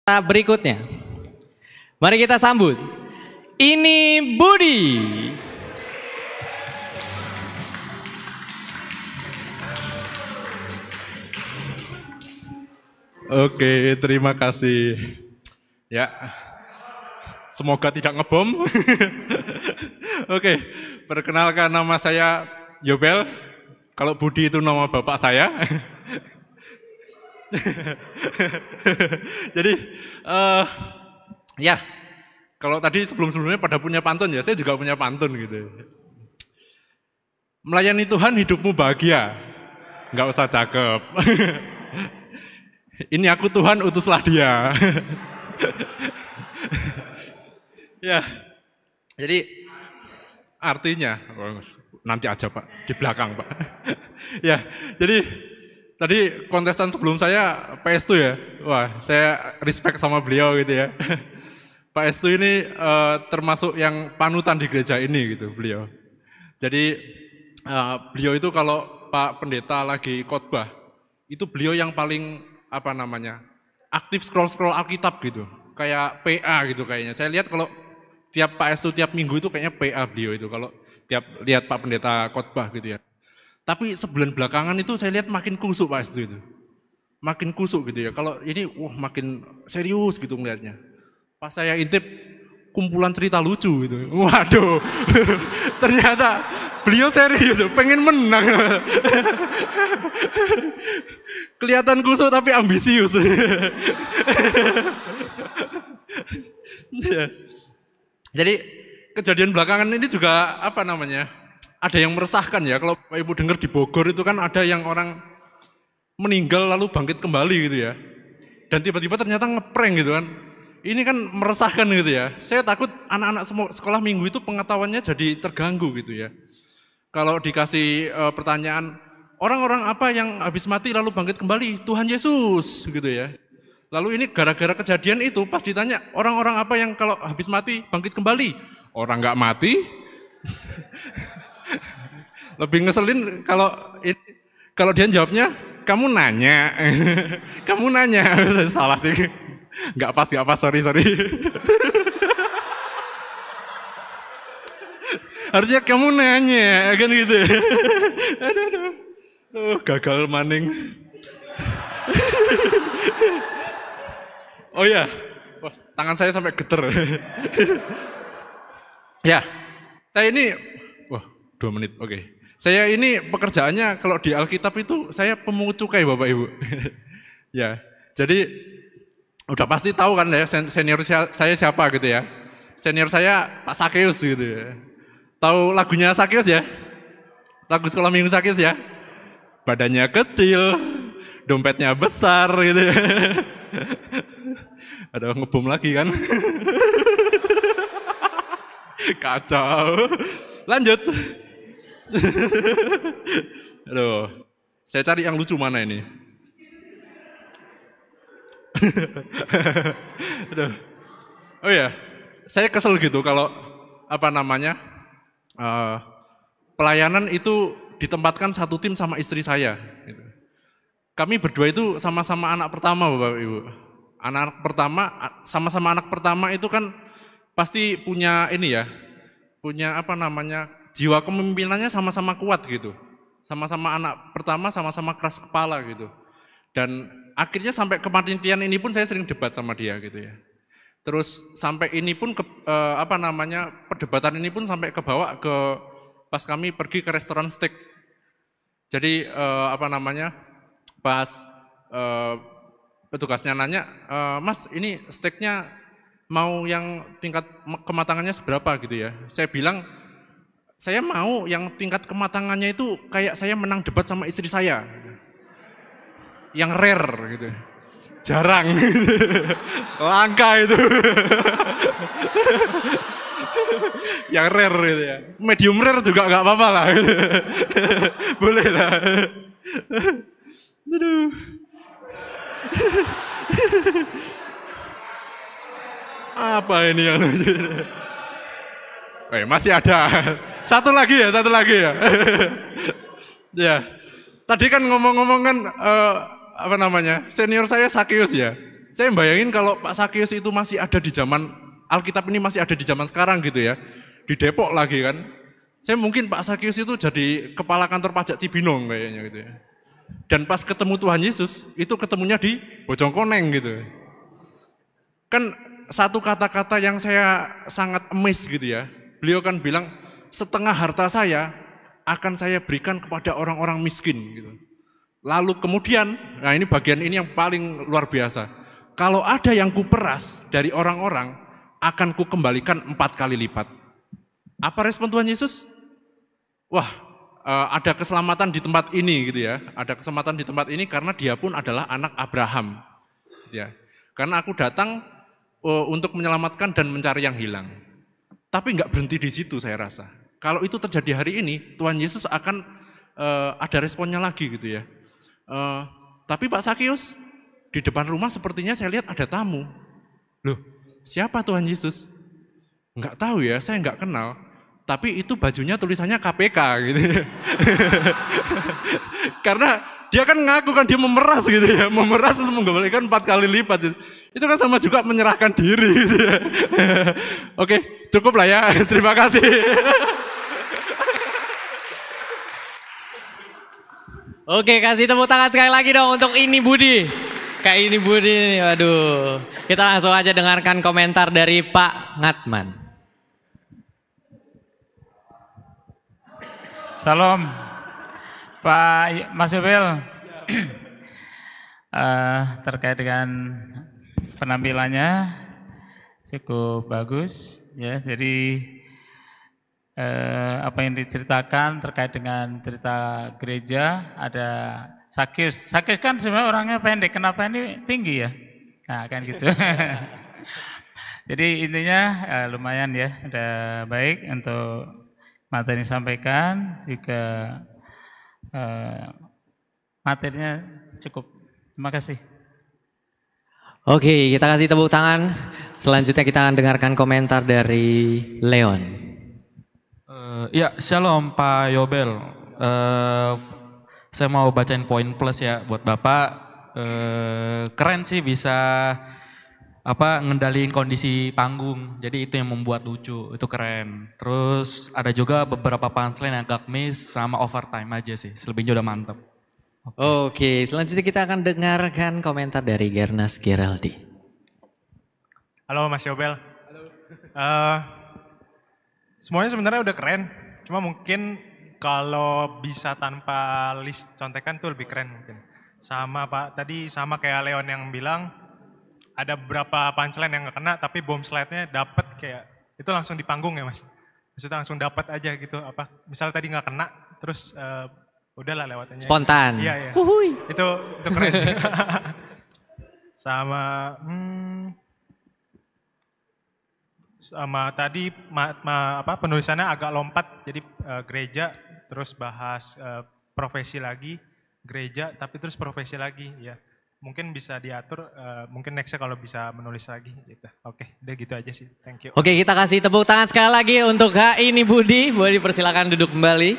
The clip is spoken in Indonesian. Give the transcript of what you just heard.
Berikutnya, mari kita sambut ini Budi. Oke, terima kasih. Ya, semoga tidak ngebom. Oke, perkenalkan nama saya Yobel. Kalau Budi itu nama bapak saya. Jadi, ya, kalau tadi sebelum-sebelumnya pada punya pantun ya, saya juga punya pantun gitu. Melayani Tuhan hidupmu bahagia, nggak usah cakep. Ini aku Tuhan, utuslah dia. Ya, jadi artinya, nanti aja Pak, di belakang Pak. Ya, jadi tadi kontestan sebelum saya Pak Estu ya, wah saya respect sama beliau gitu ya. Pak Estu ini termasuk yang panutan di gereja ini gitu beliau. Jadi beliau itu kalau Pak Pendeta lagi khotbah, itu beliau yang paling aktif scroll Alkitab gitu, kayak PA gitu kayaknya. Saya lihat kalau tiap Pak Estu tiap minggu itu kayaknya PA beliau itu kalau tiap lihat Pak Pendeta khotbah gitu ya. Tapi sebulan belakangan itu saya lihat makin kusuk Pak Estu itu. Makin kusuk gitu ya. Kalau ini makin serius gitu ngelihatnya. Pas saya intip kumpulan cerita lucu gitu. Waduh. Ternyata beliau serius, pengen menang. Kelihatan kusuk tapi ambisius. Jadi kejadian belakangan ini juga ada yang meresahkan ya, kalau Bapak Ibu dengar di Bogor itu kan ada yang orang meninggal lalu bangkit kembali gitu ya. Dan tiba-tiba ternyata ngeprank gitu kan. Ini kan meresahkan gitu ya. Saya takut anak-anak sekolah minggu itu pengetahuannya jadi terganggu gitu ya. Kalau dikasih pertanyaan, orang-orang apa yang habis mati lalu bangkit kembali? Tuhan Yesus gitu ya. Lalu ini gara-gara kejadian itu pas ditanya, orang-orang apa yang kalau habis mati bangkit kembali? Orang nggak mati. Lebih ngeselin kalau dia jawabnya, kamu nanya, kamu nanya, salah sih, nggak pas, sorry. Harusnya kamu nanya, kan gitu. Aduh, gagal maning. Oh ya, wah, tangan saya sampai geter. Ya, saya ini, 2 menit, oke. Saya ini pekerjaannya kalau di Alkitab itu saya pemungut cukai Bapak Ibu. Ya, jadi udah pasti tahu kan ya senior saya siapa gitu ya. Senior saya Pak Sakeus gitu ya. Tahu lagunya Sakeus ya? Lagu sekolah minggu Sakeus ya? Badannya kecil, dompetnya besar gitu ya. Ada ngebom lagi kan? Kacau. Lanjut. Aduh, saya cari yang lucu mana ini. Aduh. Oh ya, saya kesel gitu kalau pelayanan itu ditempatkan satu tim sama istri saya. Gitu. Kami berdua itu sama-sama anak pertama Bapak Ibu. Sama-sama anak pertama itu kan pasti punya jiwa kepemimpinannya sama-sama kuat gitu. Sama-sama anak pertama, sama-sama keras kepala gitu. Dan akhirnya sampai kepanitiaan ini pun saya sering debat sama dia gitu ya. Terus sampai ini pun perdebatan ini pun sampai kebawa ke pas kami pergi ke restoran steak. Jadi pas petugasnya nanya, Mas ini steaknya mau yang tingkat kematangannya seberapa gitu ya. Saya bilang, saya mau yang tingkat kematangannya itu kayak saya menang debat sama istri saya. Yang rare gitu. Jarang. Langka itu. Yang rare gitu ya. Medium rare juga nggak apa-apa lah. Gitu. Boleh lah. Aduh. Apa ini yang lucu? Masih ada. Satu lagi ya. Ya. Tadi kan ngomong-ngomong kan senior saya Sakeus ya. Saya bayangin kalau Pak Sakyus itu masih ada di zaman, Alkitab ini masih ada di zaman sekarang gitu ya. Di Depok lagi kan. Saya mungkin Pak Sakyus itu jadi kepala kantor pajak Cibinong kayaknya gitu ya. Dan pas ketemu Tuhan Yesus, itu ketemunya di Bojongkoneng gitu. Kan satu kata-kata yang saya sangat amazed gitu ya. Beliau kan bilang, setengah harta saya akan saya berikan kepada orang-orang miskin gitu. Lalu kemudian, nah ini bagian ini yang paling luar biasa. Kalau ada yang kuperas dari orang-orang, akan kukembalikan 4 kali lipat. Apa respon Tuhan Yesus? Wah, ada keselamatan di tempat ini gitu ya. Ada keselamatan di tempat ini karena dia pun adalah anak Abraham. Ya. Karena aku datang untuk menyelamatkan dan mencari yang hilang. Tapi nggak berhenti di situ saya rasa. Kalau itu terjadi hari ini, Tuhan Yesus akan ada responnya lagi gitu ya. Tapi Pak Sakyus, di depan rumah sepertinya saya lihat ada tamu. Loh, siapa Tuhan Yesus? Enggak tahu ya, saya enggak kenal. Tapi itu bajunya tulisannya KPK gitu ya. Karena dia kan ngaku kan dia memeras gitu ya. Memeras terus mengembalikan 4 kali lipat. Itu kan sama juga menyerahkan diri gitu ya. Oke, cukup lah ya. Terima kasih. Oke, kasih tepuk tangan sekali lagi dong untuk Ini Budi. Kayak Ini Budi nih, waduh. Kita langsung aja dengarkan komentar dari Pak Ngatman. Salam, Pak Mas Yobel. Terkait dengan penampilannya cukup bagus, ya. Jadi apa yang diceritakan terkait dengan cerita gereja, ada Sakyus. Sakyus kan sebenarnya orangnya pendek, kenapa ini tinggi ya? Nah kan gitu. Jadi intinya lumayan ya, udah baik untuk materi disampaikan, juga materinya cukup. Terima kasih. Oke, kita kasih tepuk tangan. Selanjutnya kita akan dengarkan komentar dari Leon. Ya, shalom Pak Yobel. Saya mau bacain poin plus ya buat Bapak. Keren sih bisa ngendaliin kondisi panggung. Jadi itu yang membuat lucu, itu keren. Terus ada juga beberapa punchline yang agak miss sama overtime aja sih. Selebihnya udah mantep. Oke, selanjutnya kita akan dengarkan komentar dari Gernas Geraldi. Halo Mas Yobel. Semuanya sebenarnya udah keren. Cuma mungkin kalau bisa tanpa list contekan tuh lebih keren mungkin. Sama Pak, tadi sama kayak Leon yang bilang, ada beberapa punchline yang gak kena, tapi bom slide-nya dapet kayak, itu langsung di panggung ya Mas? Maksudnya langsung dapet aja gitu, misalnya tadi gak kena, terus udahlah lewat aja. Spontan. Iya, iya. Itu keren. Sama tadi penulisannya agak lompat, jadi gereja, terus bahas profesi lagi, gereja, tapi terus profesi lagi, ya. Mungkin bisa diatur, mungkin nextnya kalau bisa menulis lagi gitu. Oke, udah gitu aja sih, thank you. Oke, kita kasih tepuk tangan sekali lagi untuk Ini Budi. Boleh dipersilakan duduk kembali.